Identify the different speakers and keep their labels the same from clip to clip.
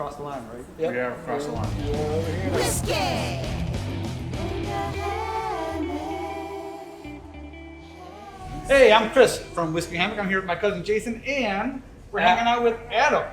Speaker 1: across the line, right?
Speaker 2: Yep. We are across the line.
Speaker 3: Whiskey!
Speaker 1: Hey, I'm Chris from Whiskey Hammock. I'm here with my cousin Jason, and we're hanging out with Adam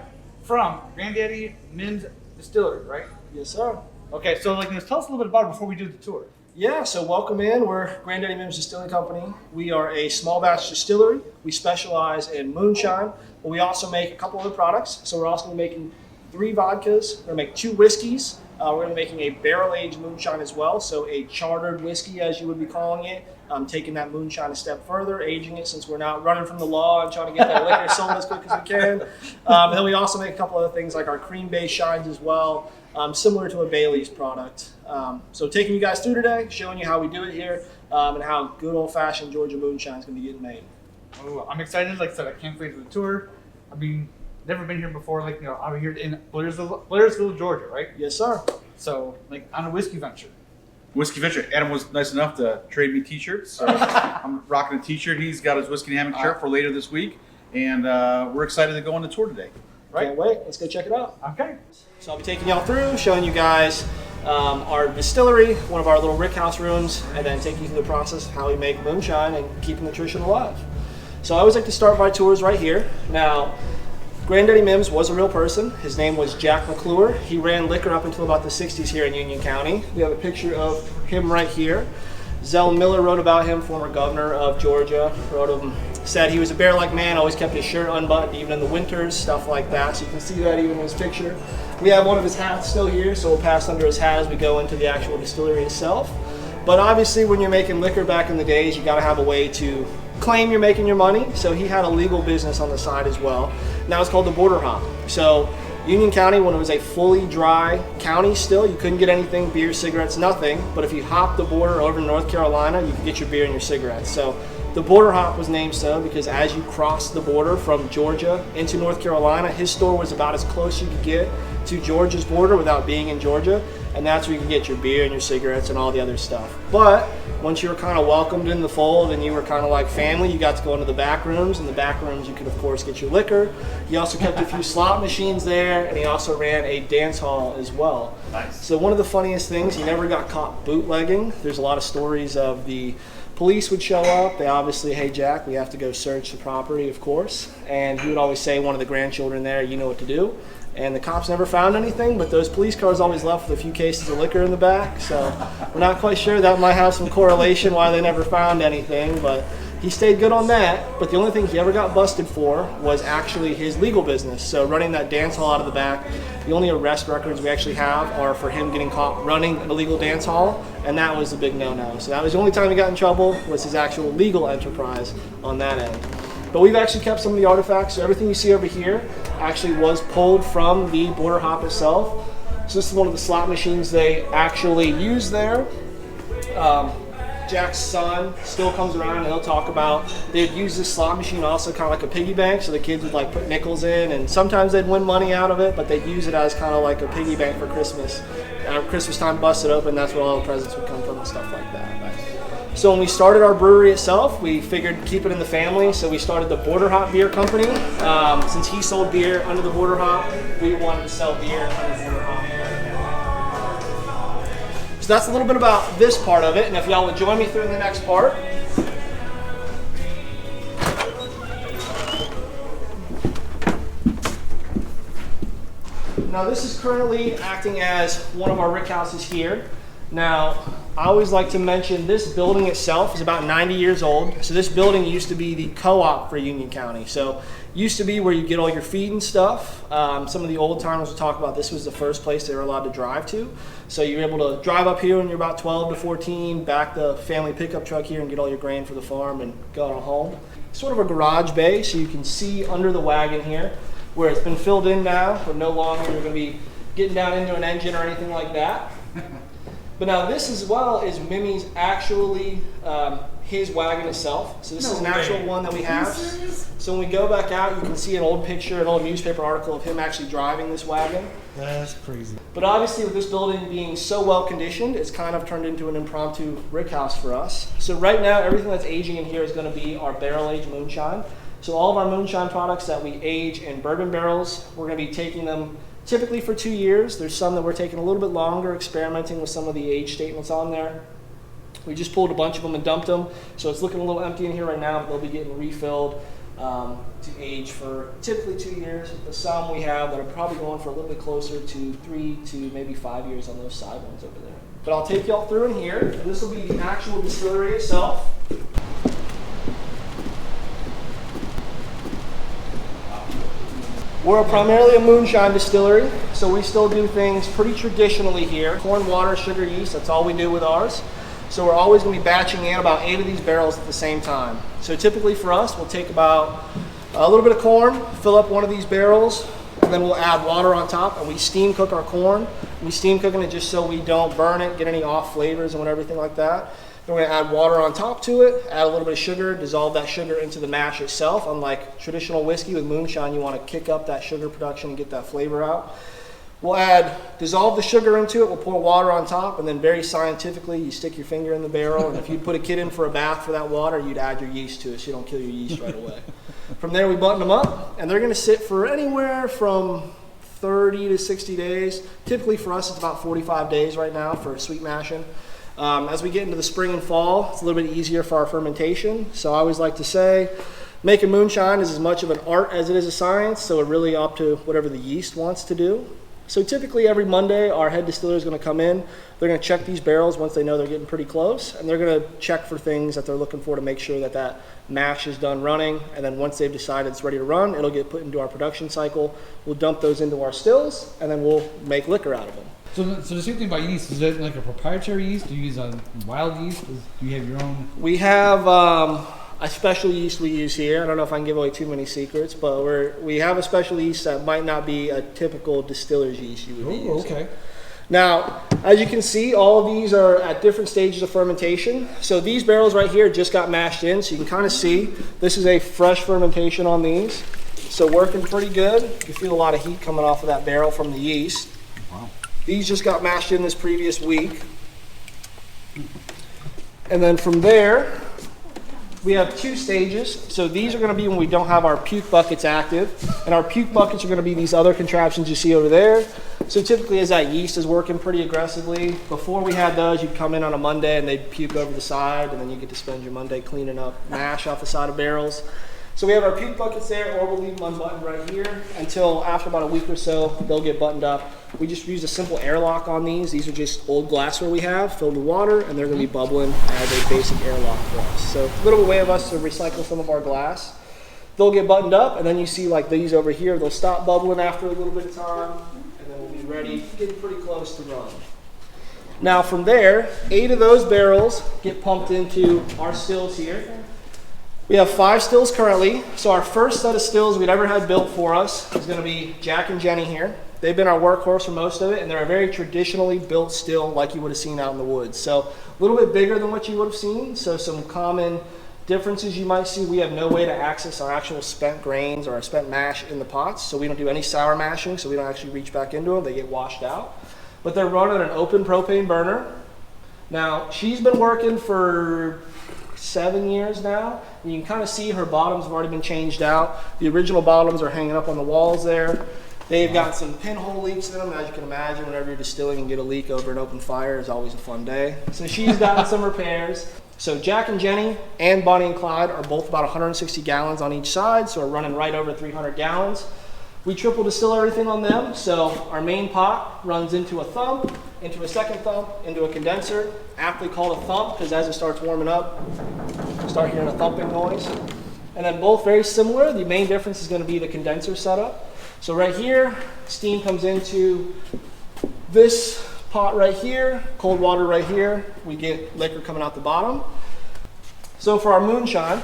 Speaker 1: from Gran Daddy Mimms Distilling, right?
Speaker 2: Yes, sir.
Speaker 1: Okay, so tell us a little bit about it before we do the tour.
Speaker 2: Yeah, so welcome in. We're Gran Daddy Mimms Distilling Company. We are a small batch distillery. We specialize in moonshine, but we also make a couple other products. So we're also going to be making 3 vodkas. We're going to make 2 whiskeys. We're going to be making a barrel-aged moonshine as well, so a chartered whiskey, as you would be calling it. Taking that moonshine a step further, aging it since we're not running from the law and trying to get that liquor sold as quick as we can. And then we also make a couple other things like our cream-based shines as well, similar to a Bailey's product. So taking you guys through today, showing you how we do it here, and how good old-fashioned Georgia moonshine is going to be getting made.
Speaker 1: Oh, I'm excited. Like I said, I can't wait for the tour. I mean, never been here before. I'm here in Blairsville, Georgia, right?
Speaker 2: Yes, sir.
Speaker 1: So, on a WhiskeyVenture.
Speaker 4: WhiskeyVenture. Adam was nice enough to trade me t-shirts. So I'm rocking a t-shirt. He's got his Whiskey and Hammock shirt for later this week. And we're excited to go on the tour today.
Speaker 2: Right? Can't wait. Let's go check it out.
Speaker 1: Okay.
Speaker 2: So I'll be taking y'all through, showing you guys our distillery, one of our little rickhouse rooms, and then taking you through the process of how we make moonshine and keeping the tradition alive. So I always like to start my tours right here. Now, Gran Daddy Mimms was a real person. His name was Jack McClure. He ran liquor up until about the 60s here in Union County. We have a picture of him right here. Zell Miller wrote about him, former governor of Georgia. Said he was a bear-like man, always kept his shirt unbuttoned even in the winters, stuff like that. So you can see that even in his picture. We have one of his hats still here, so we'll pass under his hat as we go into the actual distillery itself. But obviously when you're making liquor back in the days, you gotta have a way to claim you're making your money. So he had a legal business on the side as well. Now it's called the border hop. So Union County, when it was a fully dry county still, you couldn't get anything, beer, cigarettes, nothing. But if you hopped the border over to North Carolina, you could get your beer and your cigarettes. So the border hop was named so because as you crossed the border from Georgia into North Carolina, his store was about as close you could get to Georgia's border without being in Georgia. And that's where you can get your beer and your cigarettes and all the other stuff. But once you were kind of welcomed in the fold and you were kind of like family, you got to go into the back rooms. In the back rooms, you could, of course, get your liquor. He also kept a few slot machines there, and he also ran a dance hall as well.
Speaker 1: Nice.
Speaker 2: So one of the funniest things, he never got caught bootlegging. There's a lot of stories of the police would show up. They obviously, hey, Jack, we have to go search the property, of course. And he would always say, one of the grandchildren there, you know what to do. And the cops never found anything, but those police cars always left with a few cases of liquor in the back. So we're not quite sure. That might have some correlation why they never found anything, but he stayed good on that. But the only thing he ever got busted for was actually his legal business. So running that dance hall out of the back. The only arrest records we actually have are for him getting caught running an illegal dance hall, and that was the big no-no. So that was the only time he got in trouble, was his actual legal enterprise on that end. But we've actually kept some of the artifacts. So everything you see over here actually was pulled from the border hop itself. So this is one of the slot machines they actually use there. Jack's son still comes around and he'll talk about, they'd use this slot machine also kind of like a piggy bank, so the kids would like put nickels in, and sometimes they'd win money out of it, but they'd use it as kind of like a piggy bank for Christmas. Christmas time, bust it open, that's where all the presents would come from and stuff like that. So when we started our brewery itself, we figured keep it in the family, so we started the Border Hop Beer Company. Since he sold beer under the Border Hop, we wanted to sell beer under the Border Hop. So that's a little bit about this part of it, and if y'all would join me through the next part. Now this is currently acting as one of our rick houses here. Now, I always like to mention this building itself is about 90 years old. So this building used to be the co-op for Union County. So used to be where you get all your feed and stuff. Some of the old timers will talk about this was the first place they were allowed to drive to. So you're able to drive up here when you're about 12 to 14, back the family pickup truck here and get all your grain for the farm and go on home. Sort of a garage bay, so you can see under the wagon here where it's been filled in now. We're no longer going to be getting down into an engine or anything like that. But now this as well is Mimmy's actually his wagon itself. So this is an actual one that we have. So when we go back out, you can see an old picture, an old newspaper article of him actually driving this wagon.
Speaker 5: That's crazy.
Speaker 2: But obviously with this building being so well conditioned, it's kind of turned into an impromptu rick house for us. So right now, everything that's aging in here is going to be our barrel-aged moonshine. So all of our moonshine products that we age in bourbon barrels, we're going to be taking them typically for 2 years. There's some that we're taking a little bit longer, experimenting with some of the age statements on there. We just pulled a bunch of them and dumped them, so it's looking a little empty in here right now, but they'll be getting refilled to age for typically 2 years. The some we have that are probably going for a little bit closer to 3 to maybe 5 years on those side ones over there. But I'll take y'all through in here, and this will be the actual distillery itself. We're primarily a moonshine distillery, so we still do things pretty traditionally here. Corn, water, sugar, yeast, that's all we do with ours. So we're always going to be batching in about 8 of these barrels at the same time. So typically for us, we'll take about a little bit of corn, fill up one of these barrels, and then we'll add water on top, and we steam cook our corn. We steam cooking it just so we don't burn it, get any off flavors and everything like that. Then we're going to add water on top to it, add a little bit of sugar, dissolve that sugar into the mash itself. Unlike traditional whiskey with moonshine, you want to kick up that sugar production and get that flavor out. We'll dissolve the sugar into it, we'll pour water on top, and then very scientifically, you stick your finger in the barrel, and if you'd put a kid in for a bath for that water, you'd add your yeast to it so you don't kill your yeast right away. From there, we button them up, and they're going to sit for anywhere from 30 to 60 days. Typically for us, it's about 45 days right now for sweet mashing. As we get into the spring and fall, it's a little bit easier for our fermentation. So I always like to say, making moonshine is as much of an art as it is a science, so we're really up to whatever the yeast wants to do. So typically every Monday, our head distiller is going to come in. They're going to check these barrels once they know they're getting pretty close, and they're going to check for things that they're looking for to make sure that that mash is done running. And then once they've decided it's ready to run, it'll get put into our production cycle. We'll dump those into our stills, and then we'll make liquor out of them.
Speaker 1: So the same thing about yeast, is it like a proprietary yeast? Do you use a wild yeast? Do you have your own?
Speaker 2: We have a special yeast we use here. I don't know if I can give away too many secrets, but we have a special yeast that might not be a typical distiller's yeast you would be using.
Speaker 1: Okay.
Speaker 2: Now, as you can see, all of these are at different stages of fermentation. So these barrels right here just got mashed in, so you can kind of see this is a fresh fermentation on these. So working pretty good. You feel a lot of heat coming off of that barrel from the yeast.
Speaker 1: Wow.
Speaker 2: These just got mashed in this previous week. And then from there, we have 2 stages. So these are going to be when we don't have our puke buckets active. And our puke buckets are going to be these other contraptions you see over there. So typically as that yeast is working pretty aggressively, before we had those, you'd come in on a Monday and they'd puke over the side, and then you get to spend your Monday cleaning up mash off the side of barrels. So we have our puke buckets there, or we'll leave them unbuttoned right here until after about a week or so, they'll get buttoned up. We just use a simple airlock on these. These are just old glassware we have filled with water, and they're going to be bubbling as a basic airlock for us. So a little way of us to recycle some of our glass. They'll get buttoned up, and then you see like these over here, they'll stop bubbling after a little bit of time, and then we'll be ready, getting pretty close to run. Now from there, 8 of those barrels get pumped into our stills here. We have 5 stills currently. So our first set of stills we'd ever had built for us is going to be Jack and Jenny here. They've been our workhorse for most of it, and they're a very traditionally built still like you would have seen out in the woods. So a little bit bigger than what you would have seen. So some common differences you might see, we have no way to access our actual spent grains or our spent mash in the pots. So we don't do any sour mashing, so we don't actually reach back into them. They get washed out. But they're running an open propane burner. Now, she's been working for 7 years now, and you can kind of see her bottoms have already been changed out. The original bottoms are hanging up on the walls there. They've got some pinhole leaks in them. As you can imagine, whenever you're distilling and get a leak over an open fire is always a fun day. So she's gotten some repairs. So Jack and Jenny and Bonnie and Clyde are both about 160 gallons on each side, so we're running right over 300 gallons. We triple distill everything on them, so our main pot runs into a thump, into a second thump, into a condenser, aptly called a thump because as it starts warming up, you start hearing a thumping noise. And then both very similar. The main difference is going to be the condenser setup. So right here, steam comes into this pot right here, cold water right here. We get liquor coming out the bottom. So for our moonshine,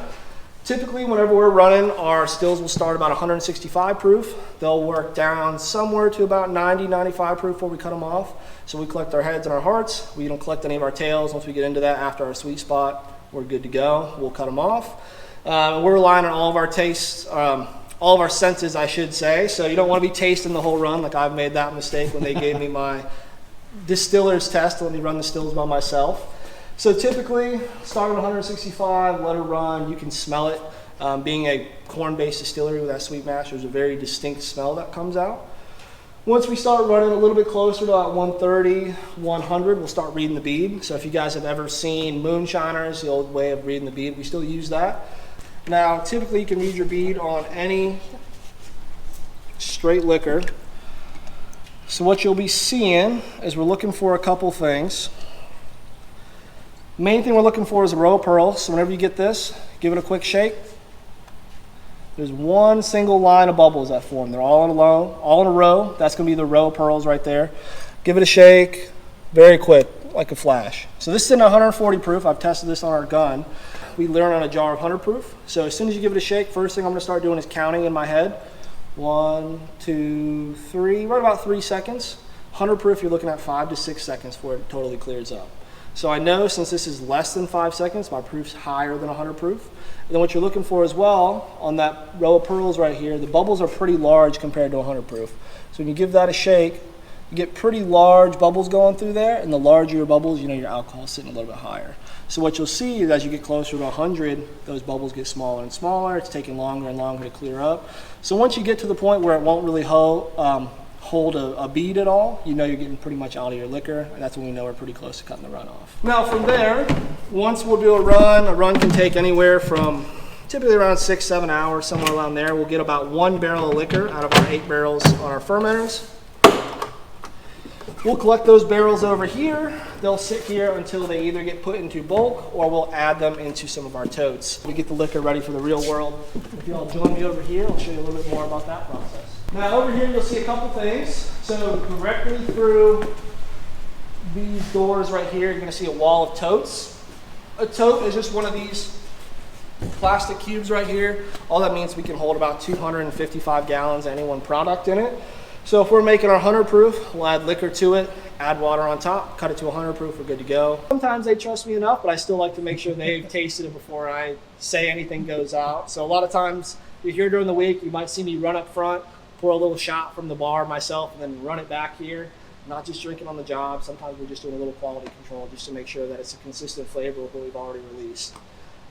Speaker 2: typically whenever we're running, our stills will start about 165 proof. They'll work down somewhere to about 90, 95 proof before we cut them off. So we collect our heads and our hearts. We don't collect any of our tails. Once we get into that, after our sweet spot, we're good to go. We'll cut them off. We're relying on all of our tastes, all of our senses, I should say. So you don't want to be tasting the whole run like I've made that mistake when they gave me my distiller's test to let me run the stills by myself. So typically, start at 165, let her run. You can smell it. Being a corn-based distillery with that sweet mash, there's a very distinct smell that comes out. Once we start running a little bit closer to about 130, 100, we'll start reading the bead. So if you guys have ever seen moonshiners, the old way of reading the bead, we still use that. Now, typically you can read your bead on any straight liquor. So what you'll be seeing is we're looking for a couple things. Main thing we're looking for is a row of pearls. So whenever you get this, give it a quick shake. There's one single line of bubbles that form. They're all in a row. That's going to be the row of pearls right there. Give it a shake, very quick, like a flash. So this is in 140 proof. I've tested this on our gun. We learn on a jar of 100 proof. So as soon as you give it a shake, first thing I'm going to start doing is counting in my head. 1, 2, 3, right about 3 seconds. 100 proof, you're looking at 5 to 6 seconds before it totally clears up. So I know since this is less than 5 seconds, my proof's higher than 100 proof. And then what you're looking for as well, on that row of pearls right here, the bubbles are pretty large compared to 100 proof. So when you give that a shake, you get pretty large bubbles going through there, and the larger your bubbles, you know your alcohol's sitting a little bit higher. So what you'll see is as you get closer to 100, those bubbles get smaller and smaller. It's taking longer and longer to clear up. So once you get to the point where it won't really hold a bead at all, you know you're getting pretty much out of your liquor, and that's when we know we're pretty close to cutting the run off. Now from there, once we'll do a run can take anywhere from typically around 6-7 hours, somewhere around there. We'll get about 1 barrel of liquor out of our 8 barrels on our fermenters. We'll collect those barrels over here. They'll sit here until they either get put into bulk or we'll add them into some of our totes. We get the liquor ready for the real world. If y'all join me over here, I'll show you a little bit more about that process. Now over here you'll see a couple things. So directly through these doors right here, you're going to see a wall of totes. A tote is just one of these plastic cubes right here. All that means we can hold about 255 gallons of any one product in it. So if we're making our 100 proof, we'll add liquor to it, add water on top, cut it to 100 proof, we're good to go. Sometimes they trust me enough, but I still like to make sure they've tasted it before I say anything goes out. So a lot of times, if you're here during the week, you might see me run up front, pour a little shot from the bar myself, and then run it back here. Not just drinking on the job. Sometimes we're just doing a little quality control just to make sure that it's a consistent flavor of what we've already released.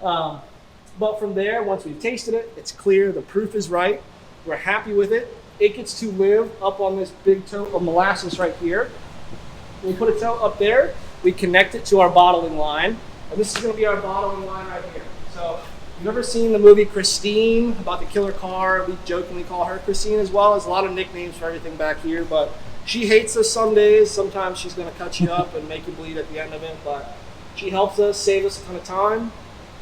Speaker 2: But from there, once we've tasted it, it's clear, the proof is right, we're happy with it. It gets to live up on this big tote of molasses right here. We put a tote up there, we connect it to our bottling line, and this is going to be our bottling line right here. So, you've ever seen the movie Christine about the killer car? We jokingly call her Christine as well. There's a lot of nicknames for everything back here, but she hates us some days. Sometimes she's going to cut you up and make you bleed at the end of it, but she helps us, save us a ton of time.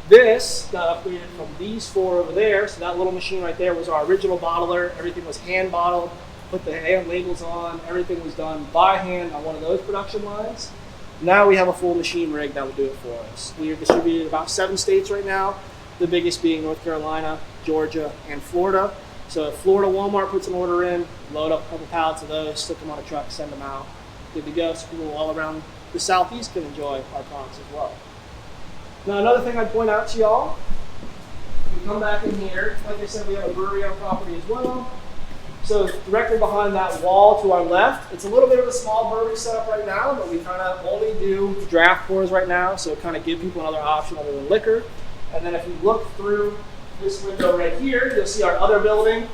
Speaker 2: This got upgraded from these 4 over there. So that little machine right there was our original bottler. Everything was hand bottled, put the hand labels on. Everything was done by hand on one of those production lines. Now we have a full machine rig that will do it for us. We are distributed in about 7 states right now, the biggest being North Carolina, Georgia, and Florida. So if Florida Walmart puts an order in, load up a couple pallets of those, stick them on a truck, send them out. Good to go. So people all around the Southeast can enjoy our products as well. Now another thing I'd point out to y'all, we come back in here, like I said, we have a brewery on property as well. So directly behind that wall to our left, it's a little bit of a small brewery setup right now, but we kind of only do draft pours right now, so kind of give people another option other than liquor. And then if you look through this window right here, you'll see our other building.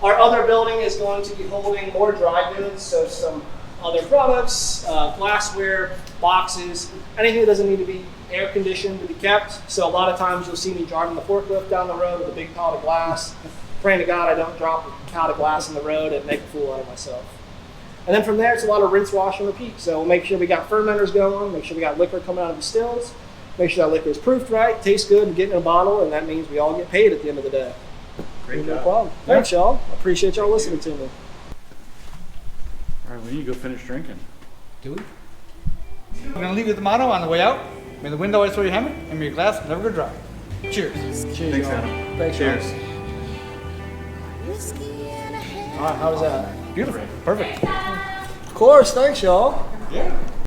Speaker 2: Our other building is going to be holding more dry goods, so some other products, glassware, boxes, anything that doesn't need to be air conditioned to be kept. So a lot of times you'll see me driving the forklift down the road with a big pallet of glass, praying to God I don't drop a pallet of glass in the road and make a fool out of myself. And then from there, it's a lot of rinse, wash, and repeat. So we'll make sure we got fermenters going, make sure we got liquor coming out of the stills, make sure that liquor is proofed right, tastes good, and get in a bottle, and that means we all get paid at the end of the day.
Speaker 4: Great
Speaker 2: No
Speaker 4: job.
Speaker 2: problem. Thanks, y'all. I appreciate y'all listening to me.
Speaker 4: All right, we need to go finish drinking.
Speaker 1: Do we? I'm going to leave you with the motto on the way out. May the wind always throw your hammock, and may your glass never go dry. Cheers.
Speaker 2: Cheers,
Speaker 4: Thanks,
Speaker 2: y'all.
Speaker 4: Adam.
Speaker 2: Thanks,
Speaker 4: Cheers.
Speaker 2: All right, how was that?
Speaker 1: Beautiful. Perfect.
Speaker 2: Of course, thanks, y'all.
Speaker 1: Yeah.